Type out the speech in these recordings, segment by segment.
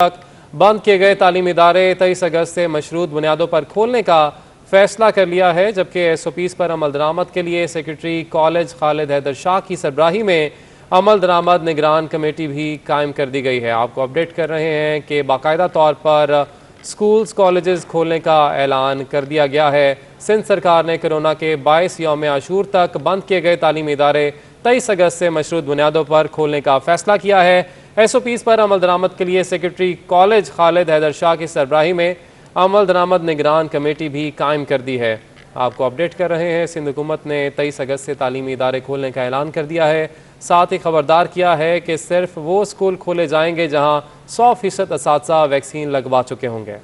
तक बंद किए गए तालीमी इदारे 23 अगस्त से मशरूत बुनियादों पर खोलने का फैसला कर लिया है, जबकि SOPs पर अमल दरामद के लिए सेक्रेटरी कॉलेज खालिद हैदर शाह की सरबराही में अमल दरामद निगरान कमेटी भी कायम कर दी गई है। आपको अपडेट कर रहे हैं कि बाकायदा तौर पर स्कूल्स कॉलेजेस खोलने का ऐलान कर दिया गया है। सिंध सरकार ने कोरोना के 22 यौम आशूर तक बंद किए गए तालीमी इदारे 23 अगस्त से मशरूत बुनियादों पर खोलने का फैसला किया है। SOPs पर अमल दरामद के लिए सेक्रेटरी कॉलेज खालिद हैदर शाह की सरबराही में अमल दरामद निगरान कमेटी भी कायम कर दी है। आपको अपडेट कर रहे हैं, सिंध हुकूमत ने 23 अगस्त से तालीमी इदारे खोलने का ऐलान कर दिया है। साथ ही खबरदार किया है कि सिर्फ वो स्कूल खोले जाएंगे जहां 100% असातिज़ा वैक्सीन लगवा चुके होंगे।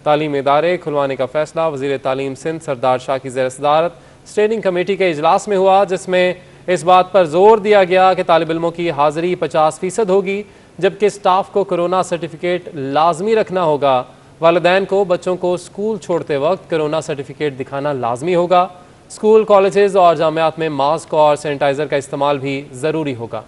तालीमी इदारे खुलवाने का फैसला वज़ीर तालीम सिंध सरदार शाह की ज़ेर सदारत स्टेयरिंग कमेटी के इजलास में हुआ, जिसमें इस बात पर जोर दिया गया कि तालिब इल्मों की हाज़िरी 50% होगी, जबकि स्टाफ को कोरोना सर्टिफिकेट लाजमी रखना होगा। वालिदैन को बच्चों को स्कूल छोड़ते वक्त कोरोना सर्टिफिकेट दिखाना लाजमी होगा। स्कूल, कॉलेजेस और जामियात में मास्क और सैनिटाइज़र का इस्तेमाल भी ज़रूरी होगा।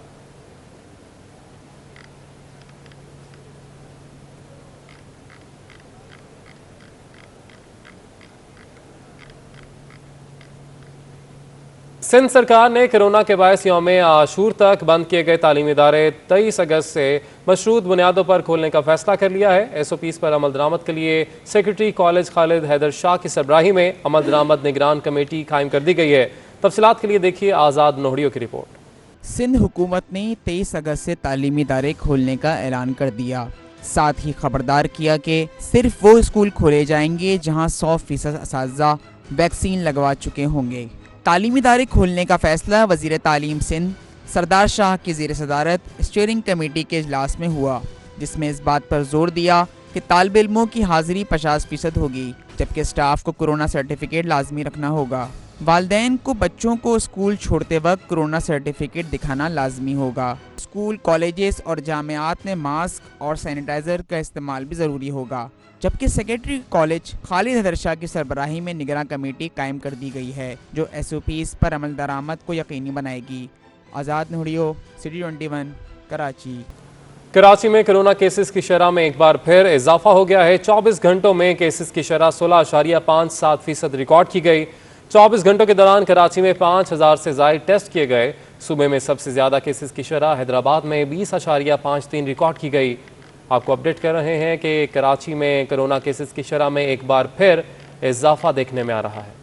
सिंध सरकार ने कोरोना के 22 यौम आशूर तक बंद किए गए तालीमी इदारे 23 अगस्त से मशरूत बुनियादों पर खोलने का फैसला कर लिया है। SOPs पर अमल दरामद के लिए सेक्रेटरी कॉलेज खालिद हैदर शाह की सरबराही में अमल दरामद निगरान कमेटी कायम कर दी गई है। तफसीलात के लिए देखिए आज़ाद नोहड़ियों की रिपोर्ट। सिंध हुकूमत ने 23 अगस्त से तालीमी इदारे खोलने का ऐलान कर दिया। साथ ही खबरदार किया कि सिर्फ वो स्कूल खोले जाएंगे जहां 100% असातिज़ा वैक्सीन लगवा चुके होंगे। तालीमी इदारे खोलने का फैसला वज़ीर तालीम सिंध सरदार शाह की ज़ेर सदारत स्टीयरिंग कमेटी के इजलास में हुआ, जिसमें इस बात पर जोर दिया कि तालिब इल्मों की हाज़िरी 50% होगी, जबकि स्टाफ को कोरोना सर्टिफिकेट लाजमी रखना होगा। वालिदैन को बच्चों को स्कूल छोड़ते वक्त कोरोना सर्टिफिकेट दिखाना लाजमी होगा। स्कूल, कॉलेजेस और जामियात में मास्क और सैनिटाइज़र का इस्तेमाल भी ज़रूरी होगा, जबकि सेक्रेटरी कॉलेज खालिद हैदर शाह की सरबराही में निगरान कमेटी कायम कर दी गई है, जो SOPs पर अमल दरामद को यकीनी बनाएगी। आज़ाद नोहड़ियो, सिटी 21, कराची। कराची में कोरोना केसेस की शरह में एक बार फिर इजाफा हो गया है। 24 घंटों में केसेस की शरह 16.57% रिकॉर्ड की गई। 24 घंटों के दौरान कराची में 5000 से ज़ायद टेस्ट किए गए। सूबे में सबसे ज़्यादा केसेस की शरह हैदराबाद में 20.53 रिकॉर्ड की गई। आपको अपडेट कर रहे हैं कि कराची में कोरोना केसेस की शरह में एक बार फिर इजाफा देखने में आ रहा है।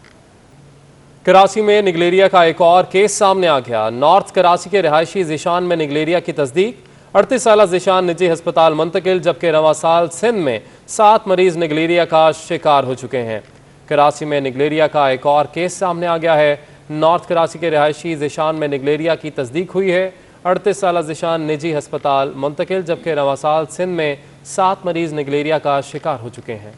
कराची में निगलेरिया का एक और केस सामने आ गया। नॉर्थ कराची के रिहायशी ज़ीशान में निगलेरिया की तस्दीक। 38 साल ज़ीशान निजी हस्पताल मुंतकिल, जबकि रवां साल सिंध में 7 मरीज निगलेरिया का शिकार हो चुके हैं। कराची में निगलेरिया का एक और केस सामने आ गया है। नॉर्थ कराची के रिहायशी ज़ीशान में निगलेरिया की तस्दीक हुई है। 38 साल ज़ीशान निजी हस्पताल मुंतकिल, जबकि रवां साल सिंध में 7 मरीज निगलेरिया का शिकार हो चुके हैं।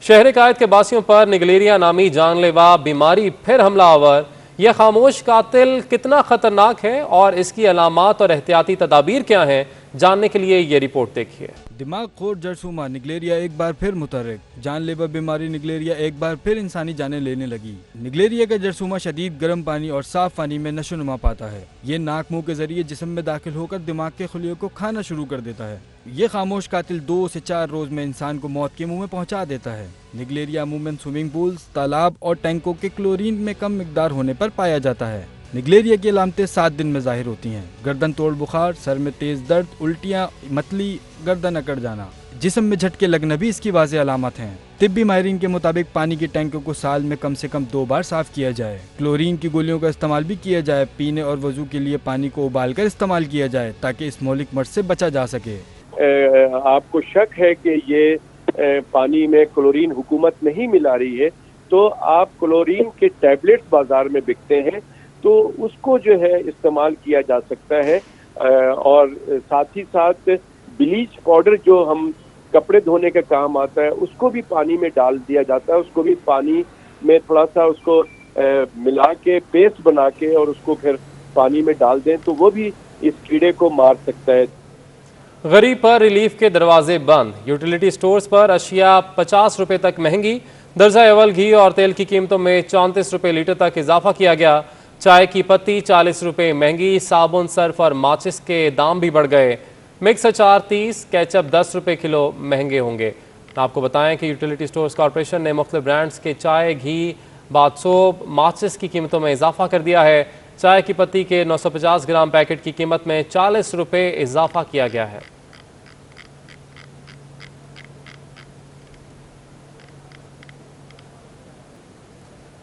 शहर कायद के बासियों पर निगलेरिया नामी जानलेवा बीमारी फिर हमलावर। यह खामोश कातिल कितना खतरनाक है और इसकी अलामात और एहतियाती तदाबीर क्या हैं, जानने के लिए ये रिपोर्ट देखिए। दिमाग खोर जरसूमा निगलेरिया एक बार फिर मुतहर्रिक। जानलेवा बीमारी निगलेरिया एक बार फिर इंसानी जानें लेने लगी। निगलेरिया का जरसूमा शदीद गर्म पानी और साफ पानी में नशोनुमा पाता है। ये नाक मुंह के जरिए जिस्म में दाखिल होकर दिमाग के खुलियों को खाना शुरू कर देता है। ये खामोश कातिल 2 से 4 रोज में इंसान को मौत के मुंह में पहुंचा देता है। निगलेरिया अमूमन स्विमिंग पूल्स, तालाब और टैंकों के क्लोरीन में कम मिकदार होने पर पाया जाता है। निगलेरिया की अलामतें 7 दिन में जाहिर होती हैं। गर्दन तोड़ बुखार, सर में तेज दर्द, उल्टियाँ, मतली, गर्दन अकड़ जाना, जिस्म में झटके लगना भी इसकी वाज़ेह अलामत हैं। तिब्बी माहिरीन के मुताबिक पानी के टैंकों को साल में कम से कम 2 बार साफ किया जाए। क्लोरीन की गोलियों का इस्तेमाल भी किया जाए। पीने और वजू के लिए पानी को उबालकर इस्तेमाल किया जाए ताकि इस मौलिक मर्ज से बचा जा सके। आपको शक है कि ये पानी में क्लोरीन हुकूमत नहीं मिला रही है, तो आप क्लोरीन के टैबलेट्स बाजार में बिकते हैं, तो उसको जो है इस्तेमाल किया जा सकता है। और साथ ही साथ ब्लीच पाउडर जो हम कपड़े धोने का काम आता है, उसको भी पानी में डाल दिया जाता है। उसको भी पानी में थोड़ा सा उसको मिला के पेस्ट बना के और उसको फिर पानी में डाल दें, तो वो भी इस कीड़े को मार सकता है। गरीब पर रिलीफ के दरवाजे बंद। यूटिलिटी स्टोर्स पर अशिया 50 रुपए तक महंगी। दर्जा अव्वल घी और तेल की कीमतों में 34 रुपए लीटर तक इजाफा किया गया। चाय की पत्ती 40 रुपये महंगी, साबुन, सर्फ और माचिस के दाम भी बढ़ गए। मिक्स अचार 30, केचप 10 रुपये किलो महंगे होंगे। आपको बताएं कि यूटिलिटी स्टोर्स कॉरपोरेशन ने मुख्तलिफ ब्रांड्स के चाय, घी, बाथ सोप, माचिस की कीमतों में इजाफा कर दिया है। चाय की पत्ती के 950 ग्राम पैकेट की कीमत में 40 रुपये इजाफा किया गया है।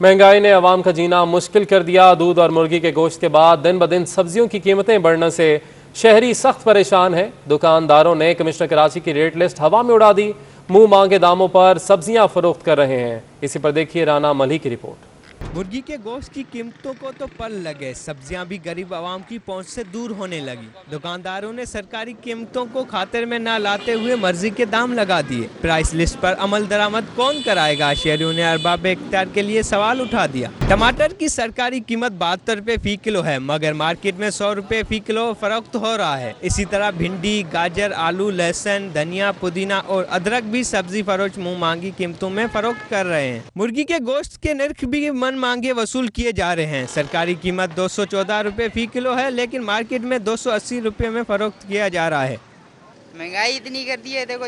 महंगाई ने आवाम का जीना मुश्किल कर दिया। दूध और मुर्गी के गोश्त के बाद दिन ब दिन सब्जियों की कीमतें बढ़ने से शहरी सख्त परेशान हैं। दुकानदारों ने कमिश्नर कराची की रेट लिस्ट हवा में उड़ा दी। मुंह मांगे दामों पर सब्जियां फरोख्त कर रहे हैं। इसी पर देखिए राना मलिह की रिपोर्ट। मुर्गी के गोश्त की कीमतों को तो पल लगे, सब्जियां भी गरीब आवाम की पहुंच से दूर होने लगी। दुकानदारों ने सरकारी कीमतों को खातिर में न लाते हुए मर्जी के दाम लगा दिए। प्राइस लिस्ट पर अमल दरामद कौन कराएगा? शहरियों ने अरबाब इख्तियार के लिए सवाल उठा दिया। टमाटर की सरकारी कीमत 72 रुपए फी किलो है, मगर मार्केट में 100 रुपए फी किलो फरोख्त हो रहा है। इसी तरह भिंडी, गाजर, आलू, लहसुन, धनिया, पुदीना और अदरक भी सब्जी फरोश मुँह मांगी कीमतों में फरोख्त कर रहे हैं। मुर्गी के गोश्त के निर्ख भी मन मांगे वसूल किए जा रहे हैं। सरकारी कीमत 214 रुपए फी किलो है, लेकिन मार्केट में 280 रुपए में फरोख्त किया जा रहा है। महंगाई इतनी कर दी है, देखो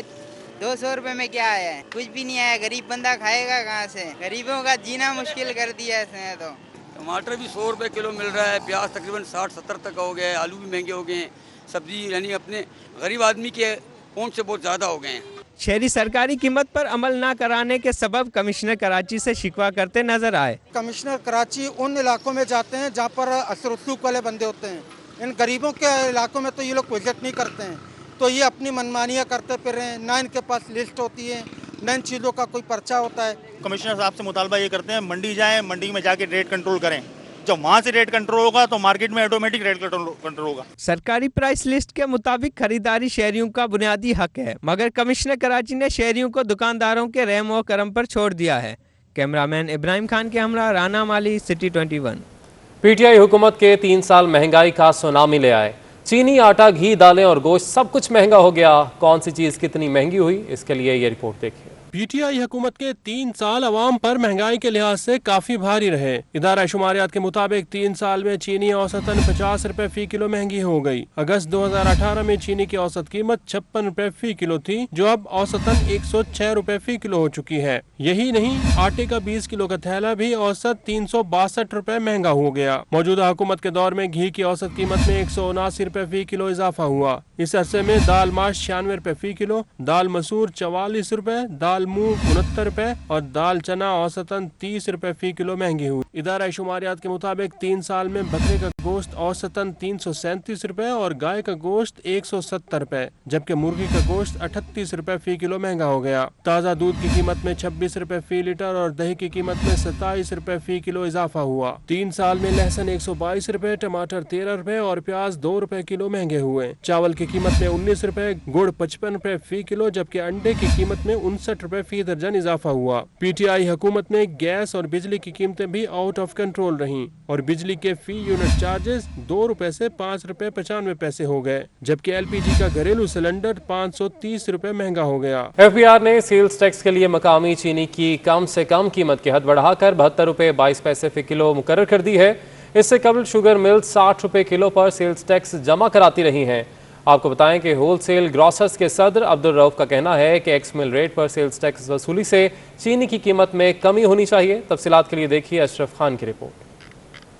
200 रुपए में क्या आया है? कुछ भी नहीं आया। गरीब बंदा खाएगा कहाँ से? गरीबों का जीना मुश्किल कर दिया है इसने तो। टमाटर भी 100 रुपए किलो मिल रहा है, प्याज तकरीबन 60-70 तक हो गया है, आलू भी महंगे हो गए हैं। सब्जी यानी अपने गरीब आदमी के पहुँच से बहुत ज़्यादा हो गए हैं। शहरी सरकारी कीमत पर अमल न कराने के सबब कमिश्नर कराची से शिकवा करते नजर आए। कमिश्नर कराची उन इलाकों में जाते हैं जहाँ पर असर रसूख वाले बंदे होते हैं। इन गरीबों के इलाकों में तो ये लोग विजिट नहीं करते हैं, तो ये अपनी मनमानियाँ करते फिर रहे हैं। ना इनके पास लिस्ट होती है, न इन चीज़ों का कोई पर्चा होता है। कमिश्नर साहब से मुतालबा ये करते हैं मंडी जाएं, मंडी में जाके रेट कंट्रोल करें। जब वहाँ से रेट कंट्रोल होगा तो मार्केट में ऑटोमेटिक रेट कंट्रोल होगा। सरकारी प्राइस लिस्ट के मुताबिक खरीदारी शहरियों का बुनियादी हक है, मगर कमिश्नर कराची ने शहरियों को दुकानदारों के रहम और करम पर छोड़ दिया है। कैमरामैन इब्राहिम खान के हमरा राना माली, सिटी 21। पीटीआई हुकूमत के 3 साल महंगाई का सुनामी ले आए। चीनी, आटा, घी, दालें और गोश्त सब कुछ महंगा हो गया। कौन सी चीज़ कितनी महंगी हुई, इसके लिए ये रिपोर्ट देखिए। पीटीआई हुकूमत के 3 साल अवाम पर महंगाई के लिहाज से काफी भारी रहे। इदारा शुमारियात के मुताबिक 3 साल में चीनी औसतन 50 रुपए फी किलो महंगी हो गई। अगस्त 2018 में चीनी की औसत कीमत 56 रुपए फी किलो थी, जो अब औसतन 106 रुपए फी किलो हो चुकी है। यही नहीं, आटे का 20 किलो का थैला भी औसत 362 रुपए महंगा हो गया। मौजूदा हुकूमत के दौर में घी की औसत कीमत में 179 रुपए फी किलो इजाफा हुआ। इस अरसे में दाल माश 96 रुपए फी किलो, दाल मसूर 44 रुपए, दाल मूंग 69 रुपए और दाल चना औसतन 30 रुपए फी किलो महंगी हुई। इदारा शुमारियात के मुताबिक 3 साल में बकरे का गोश्त औसतन 337 रुपए और गाय का गोश्त 170 रुपए, जबकि मुर्गी का गोश्त 38 रुपए फी किलो महंगा हो गया। ताज़ा दूध की कीमत में 26 रुपए फी लीटर और दही की कीमत में 27 रुपए फी किलो इजाफा हुआ। 3 साल में लहसुन 122 रुपए, टमाटर 13 रुपए और प्याज 2 रुपए किलो महंगे हुए। चावल की कीमत में 19 रुपए, गुड़ 55 रुपए फी किलो, जबकि अंडे की कीमत में 59 रुपए फी दर्जन इजाफा हुआ। पीटीआई हुकूमत में गैस और बिजली की कीमतें भी आउट ऑफ कंट्रोल रहीं और बिजली के फी यूनिट चार्जेस 2 रुपए से 5 रुपए 95 पैसे हो गए, जबकि एलपीजी का घरेलू सिलेंडर 530 रुपए महंगा हो गया। एफबीआर ने सेल्स टैक्स के लिए मकामी चीनी की कम से कम कीमत की हद बढ़ाकर 72 रुपए 22 पैसे फी किलो मुकर्रर कर दी है। इससे कबल शुगर मिल 60 रुपए किलो पर सेल्स टैक्स जमा कराती रही हैं। आपको बताएं कि होलसेल ग्रॉसर्स के सदर अब्दुल रऊफ का कहना है कि एक्स मिल रेट पर सेल्स टैक्स वसूली से चीनी की कीमत में कमी होनी चाहिए। तफसीलात के लिए देखिए अशरफ खान की रिपोर्ट।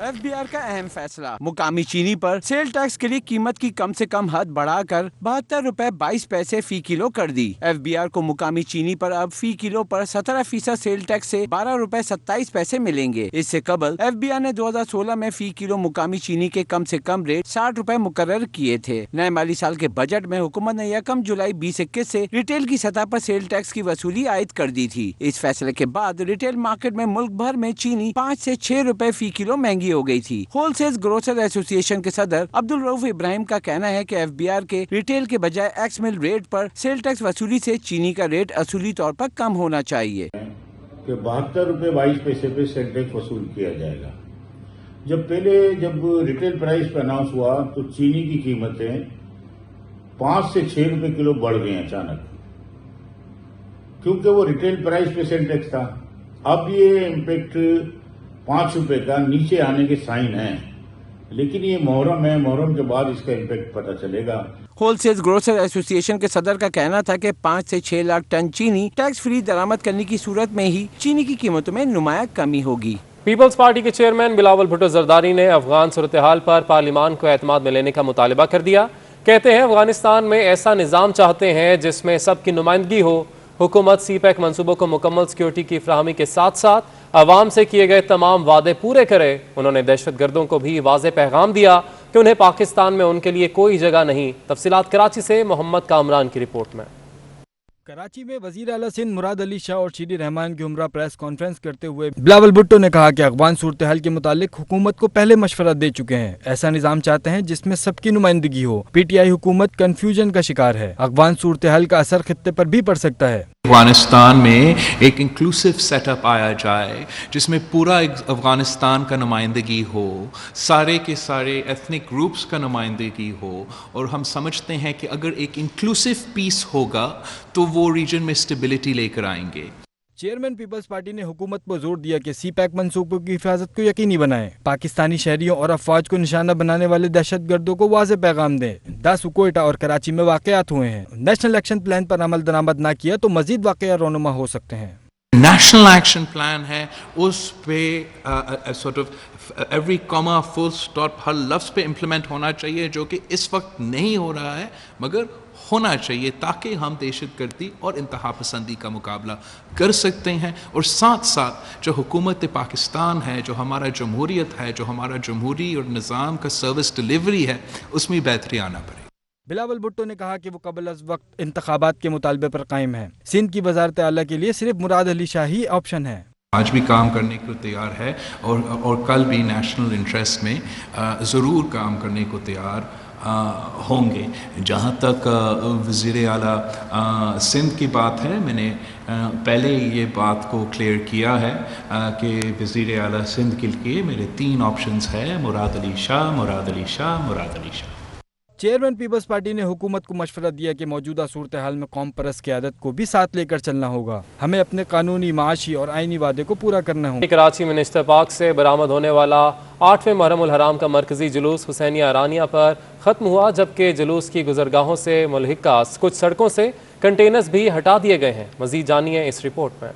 एफबीआर का अहम फैसला, मुकामी चीनी पर सेल टैक्स के लिए कीमत की कम से कम हद बढ़ाकर 72 रुपए 22 पैसे फी किलो कर दी। एफबीआर को मुकामी चीनी पर अब फी किलो पर 17% सेल टैक्स से 12 रुपए 27 पैसे मिलेंगे। इससे कबल एफबीआर ने 2016 में फी किलो मुकामी चीनी के कम से कम रेट 60 रुपए मुकर्रर किए थे। नए माली साल के बजट में हुकूमत ने 1 जुलाई 2021 से रिटेल की सतह पर सेल टैक्स की वसूली आयद कर दी थी। इस फैसले के बाद रिटेल मार्केट में मुल्क भर में चीनी 5 से 6 रुपए फी किलो महंगी हो गई थी। होलसेल ग्रोसर एसोसिएशन के सदर अब्दुल रऊफ इब्राहिम का कहना है कि एफबीआर के रिटेल के बजाय एक्स मिल रेट पर सेल टैक्स वसूली से चीनी का रेट असुली तौर पर कम होना चाहिए। 72 रुपए 22 पैसे पे सेल टैक्स वसूल किया जाएगा। जब रिटेल प्राइस पे अनाउंस हुआ तो चीनी की कीमतें 5 से 6 रुपए किलो बढ़ गई अचानक, क्योंकि वो रिटेल प्राइस पे सेल टैक्स था। अब ये इम्पैक्ट ₹5 का नीचे आने के साइन हैं, लेकिन ये मुहर्रम है, मुहर्रम के बाद इसका इम्पैक्ट पता चलेगा। होलसेल ग्रोसर एसोसिएशन के सदर का कहना था कि 5 से 6 लाख टन चीनी टैक्स फ्री दरामद करने की सूरत में ही चीनी की कीमतों में नुमाया कमी होगी। पीपल्स पार्टी के चेयरमैन बिलावल भुट्टो जरदारी ने अफगान सूरत हाल पर पार्लियामान को एतमाद में लेने का मुतालबा कर दिया। कहते हैं अफगानिस्तान में ऐसा निज़ाम चाहते हैं जिसमें सबकी नुमाइंदगी हो। हुकूमत CPEC मंसूबों को मुकम्मल सिक्योरिटी की फ्राहमी के साथ साथ अवाम से किए गए तमाम वादे पूरे करे। उन्होंने दहशत गर्दों को भी वाज़े पैगाम दिया कि उन्हें पाकिस्तान में उनके लिए कोई जगह नहीं। तफसीलात कराची से मोहम्मद कामरान की रिपोर्ट में। कराची में वजीर आला सिंध मुराद अली शाह और शीरी रहमान की उम्रा प्रेस कॉन्फ्रेंस करते हुए बिलावल भुट्टो ने कहा कि अफगान सूरत हाल के मुतालिक हुकूमत को पहले मशवरा दे चुके हैं। ऐसा निज़ाम चाहते हैं जिसमें सबकी नुमाइंदगी हो। PTI हुकूमत कंफ्यूजन का शिकार है। अफगान सूरत हाल का असर खित्ते पर भी पड़ सकता है। अफगानिस्तान में एक इंक्लूसिव सेटअप आया जाए जिसमें पूरा अफगानिस्तान का नुमाइंदगी हो, सारे के सारे एथनिक ग्रुप्स का नुमाइंदगी हो, और हम समझते हैं कि अगर एक इंक्लूसिव पीस होगा तो वो रीजन में स्टेबिलिटी लेकर आएंगे। चेयरमैन पीपल्स पार्टी ने हुकूमत पर जोर दिया कि CPEC मंसूबों की हिफाजत को यकीनी बनाएं, पाकिस्तानी शहरियों और अफवाज को निशाना बनाने वाले दहशत गर्दों को वाज़े पैगाम दें। 10 कोयटा और कराची में वाक़यात हुए हैं। नेशनल एक्शन प्लान पर अमल दरामद ना किया तो मजीद वाक़या रोनुमा हो सकते हैं। नेशनल एक्शन प्लान है, उस पे sort of every comma full stop हर लफ्ज़ पे इम्प्लीमेंट होना चाहिए, जो कि इस वक्त नहीं हो रहा है मगर होना चाहिए, ताकि हम दहशतगर्दी और इंतहा पसंदी का मुकाबला कर सकते हैं। और साथ साथ जो हुकूमत पाकिस्तान है, जो हमारा जमहूरियत है, जो हमारा जमहूरी और निज़ाम का सर्विस डिलीवरी है, उसमें बेहतरी आना पड़े। बिलावल भुट्टो ने कहा कि वो कबल अज़ वक्त इंतखाबात के मुतालबे पर कायम है। सिंध की वज़ारत आला के लिए सिर्फ मुराद अली शाह ही ऑप्शन है। आज भी काम करने को तैयार है और कल भी नेशनल इंटरेस्ट में ज़रूर काम करने को तैयार होंगे। जहाँ तक वज़ीर आला सिंध की बात है, मैंने पहले ये बात को क्लियर किया है कि वज़ीर आला सिंध के लिए मेरे 3 ऑप्शंस हैं, Murad Ali Shah, Murad Ali Shah, Murad Ali Shah. Chairman Peoples Party ने हुकूमत को मशवरा दिया कि मौजूदा सूरत हाल में कौम परस्त क़यादत को भी साथ लेकर चलना होगा। हमें अपने कानूनी, माशी और आईनी वादे को पूरा करना होगा। कराची मिनिस्टर पार्क से बरामद होने वाला 8वें मुहर्रम उल हराम का मरकजी जुलूस हुसैनिया अरानिया पर ख़त्म हुआ, जबकि जुलूस की गुजरगाहों से मुल्हिका कुछ सड़कों से कंटेनर्स भी हटा दिए गए हैं। मज़ीद जानिए इस रिपोर्ट में।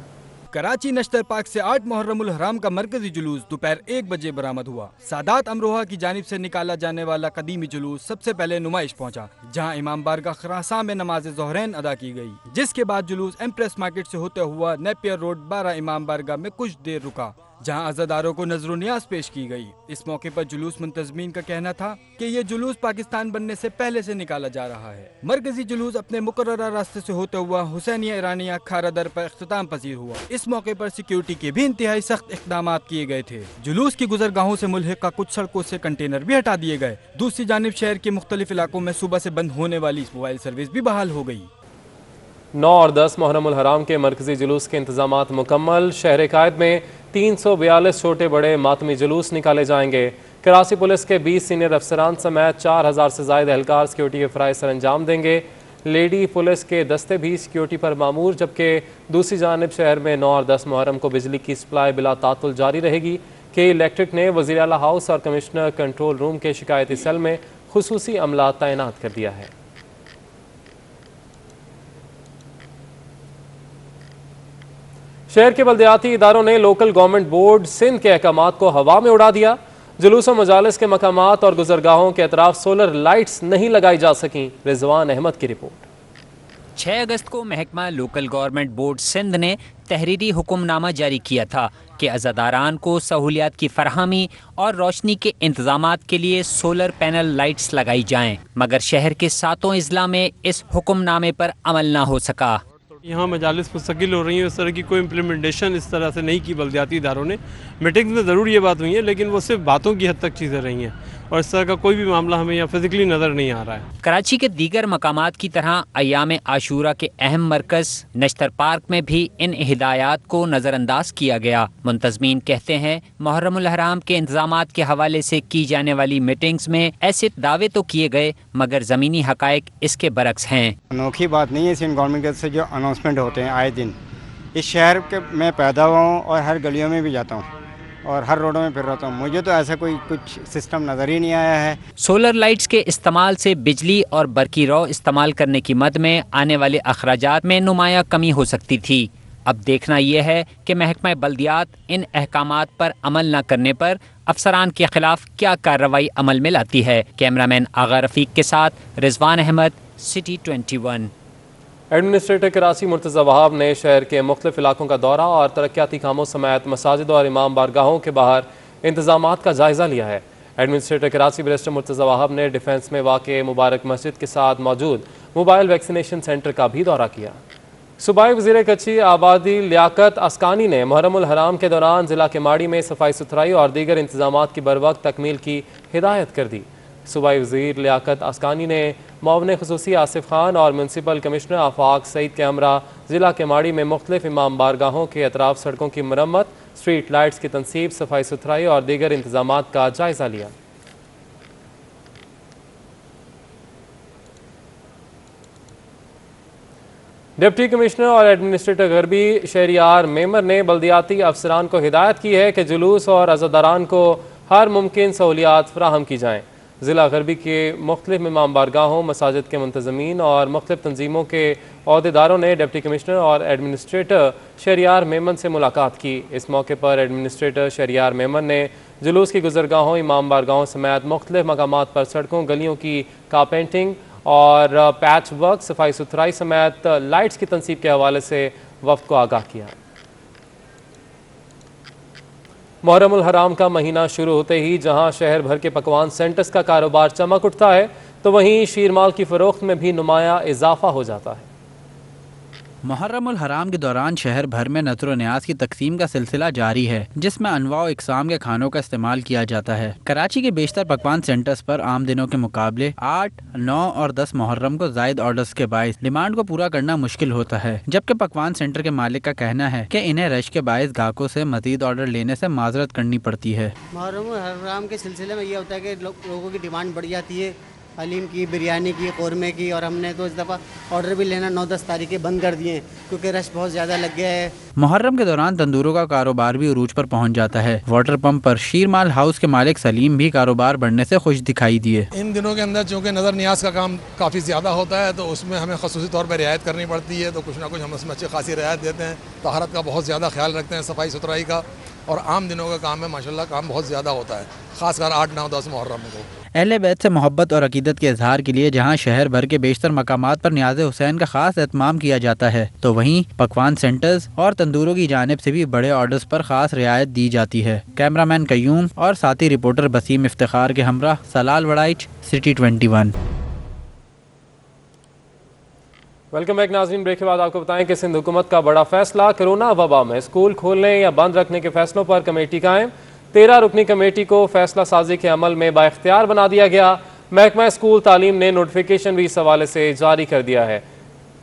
कराची नश्तर पार्क से 8 मुहर्रम उल हराम का मरकजी जुलूस दोपहर 1 बजे बरामद हुआ। सादात अमरोहा की जानिब से निकाला जाने वाला कदीमी जुलूस सबसे पहले नुमाइश पहुंचा, जहां इमाम बारगाह खरासा में नमाज ज़ोहरैन अदा की गई, जिसके बाद जुलूस एम्प्रेस मार्केट से होते हुआ नेपियर रोड 12 इमाम बारगाह में कुछ देर रुका, जहां अज़ादारों को नजर न्याज पेश की गई। इस मौके पर जुलूस मुंतज़मीन का कहना था कि ये जुलूस पाकिस्तान बनने से पहले से निकाला जा रहा है। मरकजी जुलूस अपने मुकर्ररा रास्ते से होते हुआ हुसैनिया इरानिया खारा दर पर इख्तिताम पसीर हुआ। इस मौके पर सिक्योरिटी के भी इंतहाई सख्त इक़दाम किए गए थे। जुलूस की गुजरगाहों से मुल्हिका कुछ सड़कों से कंटेनर भी हटा दिए गए। दूसरी जानिब शहर के मुख्तलिफ इलाकों में सुबह से बंद होने वाली मोबाइल सर्विस भी बहाल हो गई। 9 और 10 मुहर्रम उल हराम के मरकजी जुलूस के इंतजामात मुकम्मल। शहर कायद में 342 छोटे बड़े मातमी जुलूस निकाले जाएंगे। कराची पुलिस के 20 सीनियर अफसरान समेत 4000 से ज़ायद एहलकार सिक्योरिटी के फ़राइज़ सर अंजाम देंगे। लेडी पुलिस के दस्ते भी सिक्योरिटी पर मामूर, जबकि दूसरी जानिब शहर में 9 और 10 मुहर्रम को बिजली की सप्लाई बिला तातुल जारी रहेगी। के इलेक्ट्रिक ने वज़ीर आला हाउस और कमिश्नर कंट्रोल रूम के शिकायती सेल में खुसूसी अमला तैनात कर दिया है। शहर के बल्दियाती इदारों ने लोकल गवर्नमेंट बोर्ड सिंध के अहकामात को हवा में उड़ा दिया। जुलूस व मजालिस के मकामात और गुजरगाहों के अतराफ सोलर लाइट्स नहीं लगाई जा सकीं। रिजवान अहमद की रिपोर्ट। 6 अगस्त को महकमा लोकल गवर्नमेंट बोर्ड सिंध ने तहरीरी हुक्मनामा जारी किया था कि अज़ादारान को सहूलियात की फरहमी और रोशनी के इंतजामात के लिए सोलर पैनल लाइट्स लगाई जाएं, मगर शहर के 7 अजला में इस हुक्मनामे पर अमल ना हो सका। यहाँ मजालिस मुस्तकिल हो रही हैं, इस तरह की कोई इम्प्लीमेंटेशन इस तरह से नहीं की बल्दियाती इदारों ने। मीटिंग्स में ज़रूर ये बात हुई है, लेकिन वो सिर्फ बातों की हद तक चीज़ें रही हैं और इस तरह का कोई भी मामला हमें यहाँ फिजिकली नज़र नहीं आ रहा है। कराची के दीगर मकामात की तरह अय्याम आशूरा के अहम मरकज़ नश्तर पार्क में भी इन हिदायत को नज़रअंदाज किया गया। मुंतज़मीन कहते हैं मुहर्रम उल हराम के इंतजामात के हवाले से की जाने वाली मीटिंग्स में ऐसे दावे तो किए गए, मगर ज़मीनी हक़ाइक़ इसके बरक्स हैं। अनोखी बात नहीं है सिंध गवर्नमेंट से जो अनाउंसमेंट होते हैं आए दिन। इस शहर के मैं पैदा हुआ हूँ और हर गलियों में भी जाता हूँ और हर रोडों में फिर रहा हूँ। मुझे तो ऐसा कोई कुछ सिस्टम नज़र ही नहीं आया है। सोलर लाइट्स के इस्तेमाल से बिजली और बरकी रौ इस्तेमाल करने की मद में आने वाले अखराजात में नुमाया कमी हो सकती थी। अब देखना यह है कि महकमा बल्दियात इन अहकामात पर अमल न करने पर अफसरान के खिलाफ क्या कार्रवाई अमल में लाती है। कैमरामैन आगा रफीक के साथ रिजवान अहमद, सिटी 21। एडमिनिस्ट्रेटर कराची मुर्तज़ा वहाब ने शहर के मुख्तलिफ इलाकों का दौरा और तरक्याती कामों समेत मसाजिद और इमाम बारगाहों के बाहर इंतजामात का जायज़ा लिया है। एडमिनिस्ट्रेटर कराची बैरिस्टर मुर्तज़ा वहाब ने डिफेंस में वाक़ मुबारक मस्जिद के साथ मौजूद मोबाइल वैक्सीनेशन सेंटर का भी दौरा किया। सूबाई वज़ीर कच्ची आबादी लियाकत अस्कानी ने मुहर्रमुल हराम के दौरान ज़िला केमाड़ी में सफाई सुथराई और दीगर इंतजामात की बरवक्त तकमील की हिदायत कर दी। सूबाई वज़ीर लियाकत अस्कानी ने मुआविन ख़ुसूसी आसिफ खान और म्यूनसिपल कमिश्नर आफाक सईद के हमरा ज़िला केमाड़ी में मुख्तलिफ इमाम बारगाहों के अतराफ सड़कों की मरम्मत, स्ट्रीट लाइट्स की तनसीब, सफाई सुथराई और दीगर इंतजामात का जायज़ा लिया। डिप्टी कमिश्नर और एडमिनिस्ट्रेटर गरबी शहरियार मेमर ने बल्दियाती अफसरान को हिदायत की है कि जुलूस और अज़ादारान को हर मुमकिन सहूलियात फराहम की जाएँ। ज़िला गरबी के मुख्तलिफ इमाम बारगाहों, मसाजिद के मुंतज़मीन और मुख्तलिफ तंजीमों के अहदेदारों ने डिप्टी कमिश्नर और एडमिनिस्ट्रेटर शहरियार मेमन से मुलाकात की। इस मौके पर एडमिनिस्ट्रेटर शहरियार मेमन ने जुलूस की गुजरगाहों, इमाम बारगाहों समेत मुख्तलिफ मकामात पर सड़कों, गलियों की कारपेंटिंग और पैच वर्क, सफाई सुथराई समेत लाइट्स की तनसीब के हवाले से वफ़द को आगाह किया। मुहर्रमुल हराम का महीना शुरू होते ही जहां शहर भर के पकवान सेंटर्स का कारोबार चमक उठता है, तो वहीं शीरमाल की फ़रोख्त में भी नुमाया इजाफा हो जाता है। मुहर्रमुल हराम के दौरान शहर भर में नज़र न्याज की तकसीम का सिलसिला जारी है, जिसमें अनवा व इकसाम के खानों का इस्तेमाल किया जाता है। कराची के बेशतर पकवान सेंटर्स पर आम दिनों के मुकाबले 8, 9 और 10 मुहर्रम को जायद ऑर्डर्स के बायस डिमांड को पूरा करना मुश्किल होता है, जबकि पकवान सेंटर के मालिक का कहना है कि इन्हें रश के बायस ग्राहकों से मजीद ऑर्डर लेने से माजरत करनी पड़ती है। मुहर्रमुल हराम के सिलसिले में ये होता है कि लोगों की डिमांड बढ़ जाती है, हलीम की, बिरयानी की, कौरमे की, और हमने तो इस दफ़ा ऑर्डर भी लेना 9-10 तारीखें बंद कर दिए हैं क्योंकि रश बहुत ज़्यादा लग गया है। मुहर्रम के दौरान तंदूरों का कारोबार भी उरूज पर पहुंच जाता है। वाटर पंप पर शीरमाल हाउस के मालिक सलीम भी कारोबार बढ़ने से खुश दिखाई दिए। इन दिनों के अंदर चूँकि नज़र न्याज का काम काफ़ी ज़्यादा होता है, तो उसमें हमें खसूसी तौर पर रियायत करनी पड़ती है, तो कुछ ना कुछ हम उसमें अच्छी खासी रियायत देते हैं। तहारत का बहुत ज़्यादा ख्याल रखते हैं, सफाई सुथराई का, और आम दिनों का काम है माशाल्लाह काम बहुत ज़्यादा होता है, ख़ासकर 8, 9, 10 मुहर्रम को। अहले बैत से मोहब्बत और अकीदत के इजहार के लिए जहां शहर भर के बेशतर मकामात पर न्याज़े हुसैन का खास एहतमाम किया जाता है, तो वहीं पकवान सेंटर्स और तंदूरों की जानिब से भी बड़े ऑर्डर्स पर खास रियायत दी जाती है। कैमरामैन कयूम और साथी रिपोर्टर बसीम इफ्तिखार के हमरा Salal Waraich, city 21। Welcome back नाज़रीन। ब्रेक के बाद आपको बताएं कि सिंध हुकूमत का बड़ा फैसला, कोरोना वबा में स्कूल खोलने या बंद रखने के फैसलों पर कमेटी कायम। 13 रुकनी कमेटी को फैसला साजी के अमल में बाइख्तियार बना दिया गया। महकमा स्कूल तालीम ने नोटिफिकेशन भी इस हवाले से जारी कर दिया है।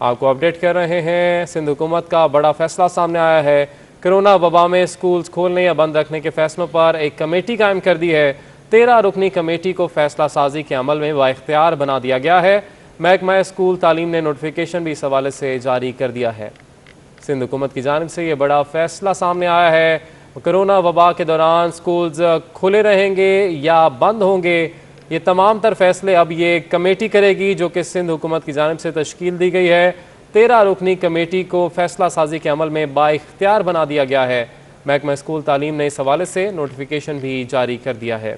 आपको अपडेट कर रहे हैं, सिंध हुकूमत का बड़ा फैसला सामने आया है। कोरोना वबा में स्कूल खोलने या बंद रखने के फैसलों पर एक कमेटी कायम कर दी है। 13 रुकनी कमेटी को फैसला साजी के अमल में बाइख्तियार बना दिया गया है। महकमा स्कूल तालीम ने नोटिफिकेशन भी इस हवाले से जारी कर दिया है। सिंध हुकूमत की जानिब से ये बड़ा फैसला सामने आया है। कोरोना वबा के दौरान स्कूल्स खुले रहेंगे या बंद होंगे, ये तमाम तर फैसले अब ये कमेटी करेगी जो कि सिंध हुकूमत की जानिब से तश्कील दी गई है। 13 रुकनी कमेटी को फैसला साजी के अमल में बाइख्तियार बना दिया गया है। महकमा स्कूल तालीम ने इस हवाले से नोटिफिकेशन भी जारी कर दिया है।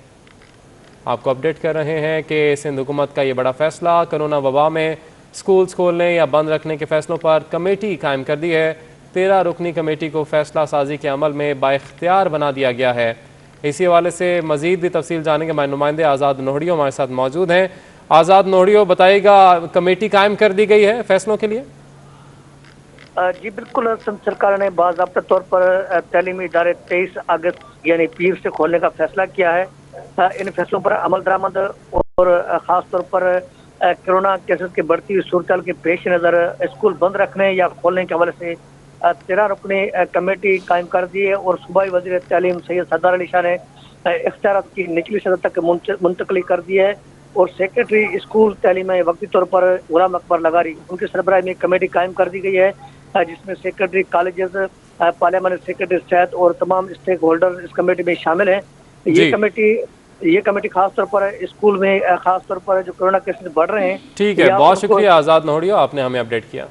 आपको अपडेट कर रहे हैं कि सिंध हुकूमत का ये बड़ा फैसला, कोरोना वबा में स्कूल्स खोलने या बंद रखने के फैसलों पर कमेटी कायम कर दी है। 13 रुकनी कमेटी को फैसला साजी के अमल में बाइख्तियार बना दिया गया है। इसी हवाले से मजीद भी तफसील जानेंगे। हमारे नुमाइंदे आज़ाद नोहड़ियो हमारे साथ मौजूद हैं। आज़ाद नोहड़ियो, बताइएगा, कमेटी कायम कर दी गई है फैसलों के लिए? जी बिल्कुल, सिंध सरकार ने बाज़ाब्ता तौर पर तलीमी इदारे 23 अगस्त यानी पीर से खोलने का फैसला किया है। इन फैसलों पर अमल दरामद और ख़ास तौर पर कोरोना केसेस की बढ़ती हुई सूरत के पेश नज़र स्कूल बंद रखने या खोलने के हवाले से 13 रुकनी कमेटी कायम कर दी है। और सूबाई वज़ीर तालीम सैयद सरदार अली शाह ने इख्तियारात की निचली सतह तक मुंतकली कर दी है। और सेक्रेटरी स्कूल तालीम वक्ती तौर पर गुलाम अकबर लगारी, उनकी सरबराही में कमेटी कायम कर दी गई है, जिसमें सेक्रेटरी कॉलेजेस पार्लियामेंट सेक्रेटरी सहित और तमाम स्टेक होल्डर इस कमेटी में शामिल हैं। ये कमेटी खास तौर पर स्कूल में खास तौर पर जो कोरोना केसेस बढ़ रहे हैं। ठीक है, बहुत शुक्रिया आज़ाद नोहड़िया, आपने हमें अपडेट किया।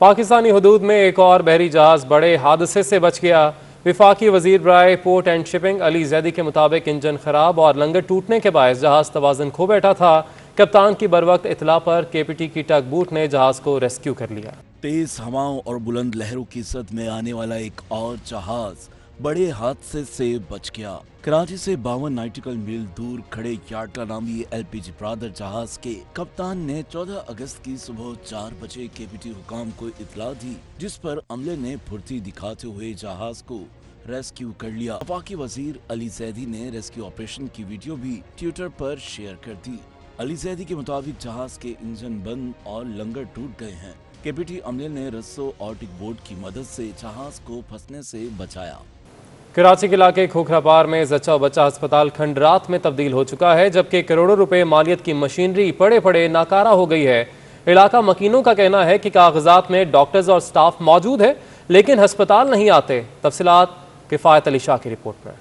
पाकिस्तानी हुदूद में एक और बहरी जहाज बड़े हादसे से बच गया। विफाकी वजीर बराए port and shipping Ali Zaidi के मुताबिक इंजन खराब और लंगर टूटने के बायस जहाज तवाज़ुन खो बैठा था। कप्तान की बरवक्त इतला पर केपीटी की टग बूट ने जहाज को रेस्क्यू कर लिया। तेज हवाओं और बुलंद लहरों की जद में आने वाला एक और जहाज बड़े हादसे से बच गया। कराची से 52 नॉटिकल मील दूर खड़े यार्टला नामी LPG ब्रादर जहाज के कप्तान ने 14 अगस्त की सुबह 4 बजे केपीटी हुकाम को इतला दी, जिस पर अमले ने फुर्ती दिखाते हुए जहाज को रेस्क्यू कर लिया। वफाकी वजीर अली जैदी ने रेस्क्यू ऑपरेशन की वीडियो भी ट्विटर पर शेयर कर दी। अली जैदी के मुताबिक जहाज के इंजन बंद और लंगर टूट गए हैं। केपीटी अमले ने रस्सों और टिक बोर्ड की मदद से जहाज को फंसने से बचाया। कराची के इलाके खोखरापार में जच्चा बच्चा अस्पताल खंडरात में तब्दील हो चुका है, जबकि करोड़ों रुपए मालियत की मशीनरी पड़े पड़े नाकारा हो गई है। इलाका मकीनों का कहना है कि कागजात में डॉक्टर्स और स्टाफ मौजूद है, लेकिन अस्पताल नहीं आते। तफसीलात किफायत अली शाह की रिपोर्ट में।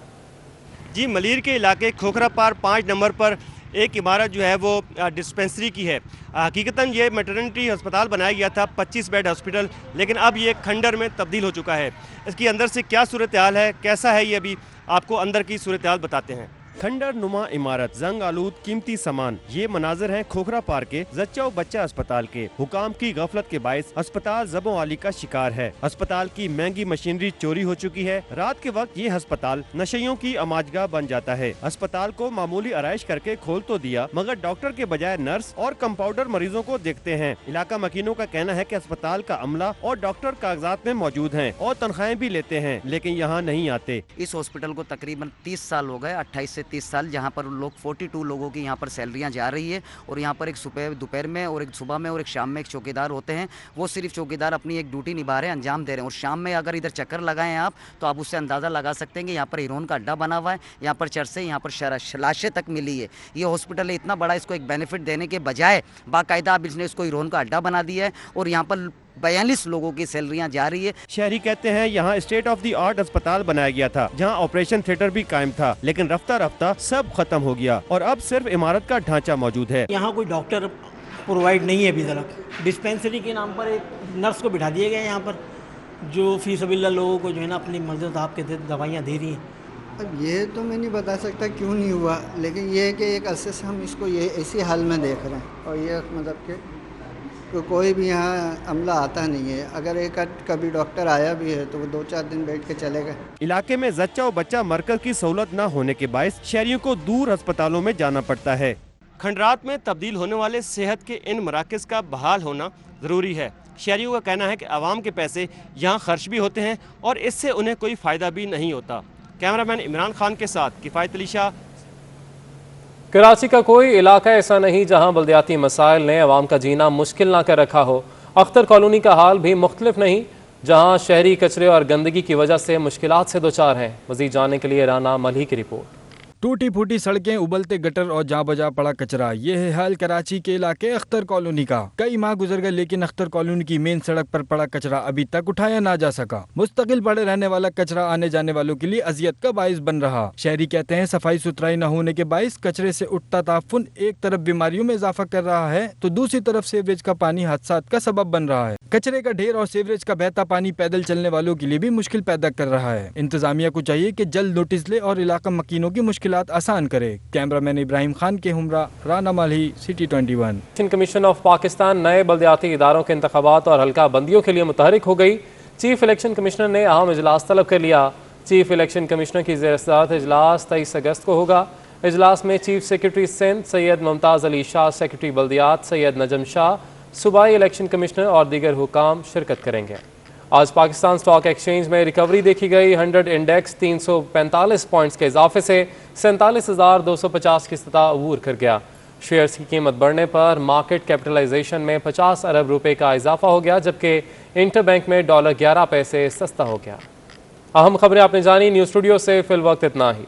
जी, मलीर के इलाके खोखरापार 5 नंबर पर एक इमारत जो है वो डिस्पेंसरी की है। हकीकतन ये मैटरनिटी अस्पताल बनाया गया था, 25 बेड हॉस्पिटल, लेकिन अब ये खंडर में तब्दील हो चुका है। इसकी अंदर से क्या सूरत हाल है, कैसा है, ये अभी आपको अंदर की सूरत हाल बताते हैं। खंडर नुमा इमारत, जंग आलूद कीमती सामान, ये मनाजिर हैं खोखरा पार के जच्चा बच्चा अस्पताल के। हुकाम की गफलत के बायस अस्पताल जबों वाली का शिकार है। अस्पताल की महंगी मशीनरी चोरी हो चुकी है। रात के वक्त ये अस्पताल नशइयों की अमाजगाह बन जाता है। अस्पताल को मामूली आराइश करके खोल तो दिया, मगर डॉक्टर के बजाय नर्स और कंपाउंडर मरीजों को देखते हैं। इलाका मकीनों का कहना है कि अस्पताल का अमला और डॉक्टर कागजात में मौजूद हैं और तनख्वाहें भी लेते हैं, लेकिन यहाँ नहीं आते। इस हॉस्पिटल को तकरीबन 30 साल हो गए, 28 से 30 साल, जहाँ पर लोग 42 लोगों की यहाँ पर सैलरियाँ जा रही है। और यहाँ पर एक सुबह दोपहर में और एक सुबह में और एक शाम में एक चौकीदार होते हैं। वो सिर्फ चौकीदार अपनी एक ड्यूटी निभा रहे हैं, अंजाम दे रहे हैं। और शाम में अगर इधर चक्कर लगाएं आप, तो आप उससे अंदाज़ा लगा सकते हैं कि यहाँ पर हीरोइन का अड्डा बना हुआ है, यहाँ पर चरसे, यहाँ पर लाशें तक मिली है। ये हॉस्पिटल है इतना बड़ा, इसको एक बेनिफिट देने के बजाय बाकायदा अब इसने इसको हीरोइन का अड्डा बना दिया है और यहाँ पर 42 लोगों की सैलरियां जा रही है। शहरी कहते हैं यहाँ स्टेट ऑफ द आर्ट अस्पताल बनाया गया था, जहाँ ऑपरेशन थिएटर भी कायम था, लेकिन रफ्ता रफ्ता सब खत्म हो गया और अब सिर्फ इमारत का ढांचा मौजूद है। यहाँ कोई डॉक्टर प्रोवाइड नहीं है अभी तक। डिस्पेंसरी के नाम पर एक नर्स को बिठा दिया गया है यहाँ पर, जो फीसबिल्ला लोगों को जो है ना अपनी मर्ज़ी आपके दवाइयाँ दे रही हैं। अब ये तो मैं नहीं बता सकता क्यों नहीं हुआ, लेकिन ये है कि एक अरसे से हम इसको ये इसी हाल में देख रहे हैं और ये मतलब कि तो कोई भी यहाँ अमला आता नहीं है। अगर एक कभी डॉक्टर आया भी है तो वो 2-4 दिन बैठ के चले गए। इलाके में जच्चा और बच्चा मरकज की सहूलत न होने के बायस शहरियों को दूर अस्पतालों में जाना पड़ता है। खंडरात में तब्दील होने वाले सेहत के इन मराकज़ का बहाल होना ज़रूरी है। शहरियों का कहना है कि आवाम के पैसे यहाँ खर्च भी होते हैं और इससे उन्हें कोई फ़ायदा भी नहीं होता। कैमरामैन इमरान खान के साथ किफ़ायत अली शाह। कराची का कोई इलाका ऐसा नहीं जहां बल्दियाती मसाइल ने अवाम का जीना मुश्किल ना कर रखा हो। अख्तर कॉलोनी का हाल भी मुख्तलिफ नहीं, जहां शहरी कचरे और गंदगी की वजह से मुश्किलात से दो चार हैं। मज़ीद जानने के लिए राना मलही की रिपोर्ट। टूटी फूटी सड़कें, उबलते गटर और जहाँ बजा पड़ा कचरा, ये है हाल कराची के इलाके अख्तर कॉलोनी का। कई माह गुजर गए, लेकिन अख्तर कॉलोनी की मेन सड़क पर पड़ा कचरा अभी तक उठाया ना जा सका। मुस्तकिल पड़े रहने वाला कचरा आने जाने वालों के लिए अजियत का बाइस बन रहा। शहरी कहते हैं सफाई सुथराई न होने के बाइस कचरे से उठता ताफुन एक तरफ बीमारियों में इजाफा कर रहा है, तो दूसरी तरफ सीवरेज का पानी हादसात का सबब बन रहा है। कचरे का ढेर और सीवरेज का बहता पानी पैदल चलने वालों के लिए भी मुश्किल पैदा कर रहा है। इंतजामिया को चाहिए कि जल्द नोटिस ले और इलाका मकीनों की मुश्किलात आसान करे। कैमरामैन इब्राहिम खान के हमरा, Rana मलही, city 21। Commission of Pakistan नए बल्दियाती इदारों के इंतखाबात और हल्का बंदियों के लिए मुतहरिक हो गई। चीफ इलेक्शन कमिश्नर ने अहम इजलास तलब कर लिया। चीफ इलेक्शन कमिश्नर की ज़ेर-ए-सदारत इजलास 23 अगस्त को होगा। इजलास में chief secretary Sindh Syed Mumtaz Ali Shah, secretary बल्दियात सैयद नजम शाह, सूबाई इलेक्शन कमिश्नर और दीगर हुकाम शिरकत करेंगे। आज पाकिस्तान स्टॉक एक्सचेंज में रिकवरी देखी गई। 100 इंडेक्स 345 पॉइंट्स के इजाफे से 47,250 की सतह अबूर कर गया। शेयर्स की कीमत बढ़ने पर मार्केट कैपिटलाइजेशन में 50 अरब रुपए का इजाफा हो गया, जबकि इंटरबैंक में $11 सस्ता हो गया। अहम खबरें आपने जानी। न्यूज़ स्टूडियो से फिल वक्त इतना ही।